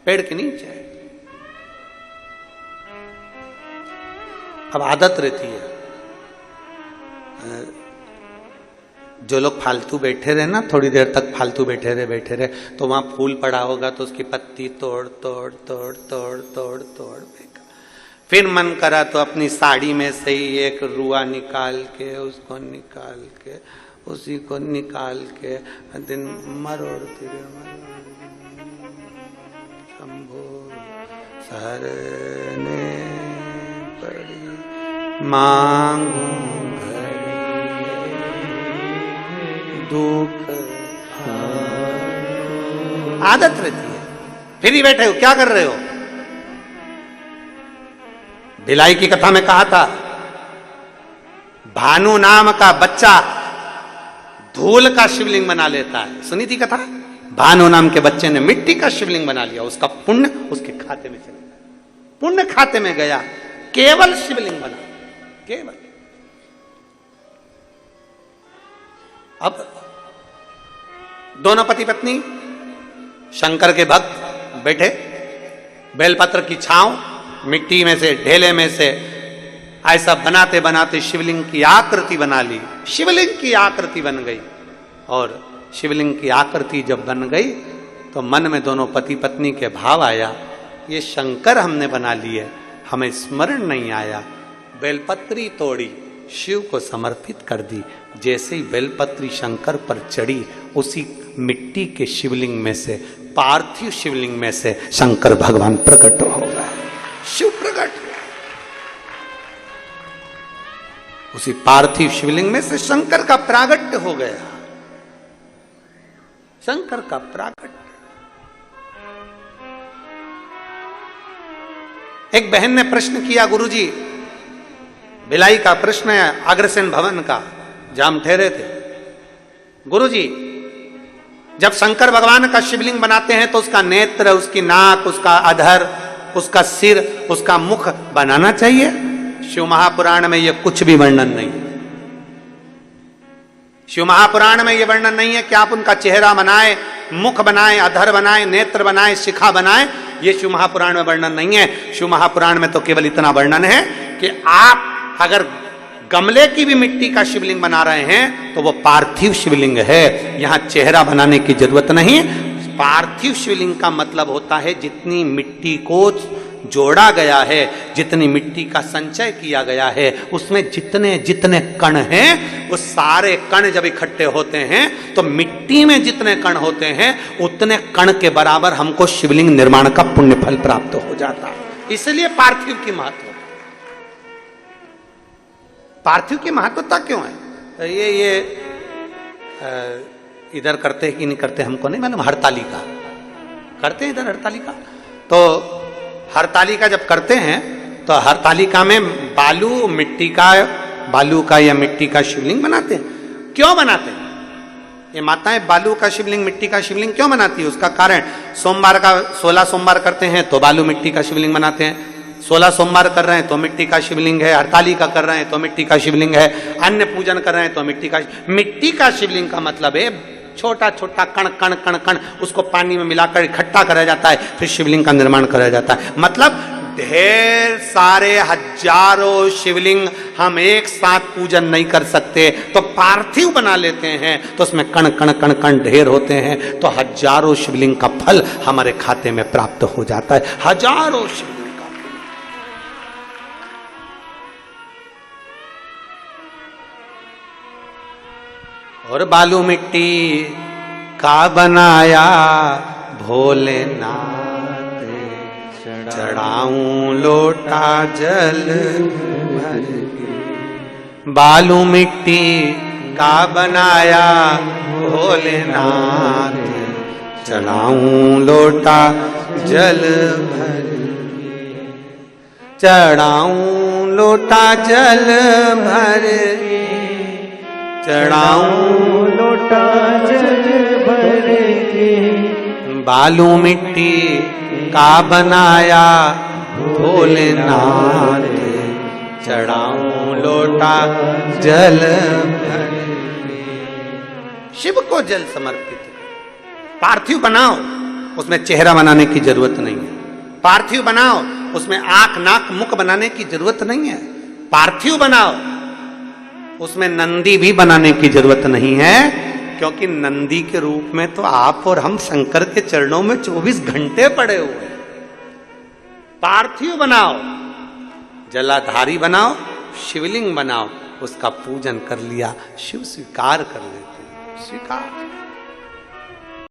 पेड़ के नीचे। अब आदत रहती है, जो लोग फालतू बैठे रहे ना, थोड़ी देर तक फालतू बैठे रहे, तो वहां फूल पड़ा होगा तो उसकी पत्ती तोड़ तोड़ तोड़ तोड़ तोड़ तोड़ फेंका। फिर मन करा तो अपनी साड़ी में से ही एक रुआ निकाल के उसको निकाल के उसी को निकाल के दिन मरोड़ती शंभो सरने पड़ी मांगू दुख। आदत रहती है। फिर ही बैठे हो, क्या कर रहे हो? भिलाई की कथा में कहा था, भानु नाम का बच्चा धूल का शिवलिंग बना लेता है। सुनी थी कथा? भानु नाम के बच्चे ने मिट्टी का शिवलिंग बना लिया, उसका पुण्य उसके खाते में चला गया, पुण्य खाते में गया, केवल शिवलिंग बना, केवल। अब दोनों पति पत्नी शंकर के भक्त बैठे, बेलपत्र की छांव, मिट्टी में से ढेले में से ऐसा बनाते बनाते शिवलिंग की आकृति बना ली। शिवलिंग की आकृति बन गई। और शिवलिंग की आकृति जब बन गई तो मन में दोनों पति पत्नी के भाव आया, ये शंकर हमने बना लिए, हमें स्मरण नहीं आया। बेलपत्री तोड़ी, शिव को समर्पित कर दी। जैसे ही बेलपत्री शंकर पर चढ़ी, उसी मिट्टी के शिवलिंग में से, पार्थिव शिवलिंग में से शंकर भगवान प्रकट हो गए। शिव प्रकट, उसी पार्थिव शिवलिंग में से शंकर का प्रागट्य हो गया, शंकर का प्रागट्य। एक बहन ने प्रश्न किया, गुरुजी, भिलाई का प्रश्न है, अग्रसेन भवन का, जहां हम ठहरे थे। गुरुजी, जब शंकर भगवान का शिवलिंग बनाते हैं तो उसका नेत्र, उसकी नाक, उसका अधर, उसका सिर, उसका मुख बनाना चाहिए? शिव महापुराण में यह कुछ भी वर्णन नहीं है। शिव महापुराण में यह वर्णन नहीं है कि आप उनका चेहरा बनाए, मुख बनाए, अधर बनाए, नेत्र बनाए, शिखा बनाए। यह शिव महापुराण में वर्णन नहीं है। शिव महापुराण में तो केवल इतना वर्णन है कि आप अगर गमले की भी मिट्टी का शिवलिंग बना रहे हैं तो वो पार्थिव शिवलिंग है, यहां चेहरा बनाने की जरूरत नहीं। पार्थिव शिवलिंग का मतलब होता है जितनी मिट्टी को जोड़ा गया है, जितनी मिट्टी का संचय किया गया है, उसमें जितने जितने कण हैं, वो सारे कण जब इकट्ठे होते हैं तो मिट्टी में जितने कण होते हैं उतने कण के बराबर हमको शिवलिंग निर्माण का पुण्य फल प्राप्त हो जाता है। इसलिए पार्थिव की महत्व, पार्थिव की महत्वता क्यों है? ये इधर करते हैं कि नहीं करते हमको नहीं मालूम। हरतालिका करते हैं इधर, हरतालिका। तो हरतालिका जब करते हैं तो हरतालिका में बालू, मिट्टी का, बालू का या मिट्टी का शिवलिंग बनाते हैं। क्यों बनाते हैं? ये माताएं बालू का शिवलिंग, मिट्टी का शिवलिंग क्यों बनाती है? उसका कारण, सोमवार का 16 सोमवार करते हैं तो बालू मिट्टी का शिवलिंग बनाते हैं, 16 सोमवार कर रहे हैं तो मिट्टी का शिवलिंग है, हरतालिका कर रहे हैं तो मिट्टी का शिवलिंग है, अन्य पूजन कर रहे हैं तो मिट्टी का शिवलिंग का मतलब है छोटा छोटा कण कण कण कण, उसको पानी में मिलाकर इकट्ठा करा जाता है, फिर शिवलिंग का निर्माण करा जाता है। मतलब ढेर सारे हजारों शिवलिंग हम एक साथ पूजन नहीं कर सकते, तो पार्थिव बना लेते हैं तो उसमें कण कण कण कण ढेर होते हैं, तो हजारों शिवलिंग का फल हमारे खाते में प्राप्त हो जाता है। हजारों शिवलिंग का। और बालू मिट्टी का बनाया भोलेनाथ, चढ़ाऊं लोटा जल भर के। बालू मिट्टी का बनाया भोलेनाथ, चढ़ाऊं लोटा जल भर के। चढ़ाऊं लोटा जल भर के, चढ़ाऊं लोटा जल भर के। बालू मिट्टी का बनाया भोलेनाथ, चढ़ाऊं लोटा जल भर के। शिव को जल समर्पित, पार्थिव बनाओ, उसमें चेहरा बनाने की जरूरत नहीं है। पार्थिव बनाओ, उसमें आंख नाक मुख बनाने की जरूरत नहीं है। पार्थिव बनाओ, उसमें नंदी भी बनाने की जरूरत नहीं है, क्योंकि नंदी के रूप में तो आप और हम शंकर के चरणों में 24 घंटे पड़े हुए हैं। पार्थिव बनाओ, जलाधारी बनाओ, शिवलिंग बनाओ, उसका पूजन कर लिया, शिव स्वीकार कर लेते हैं, स्वीकार।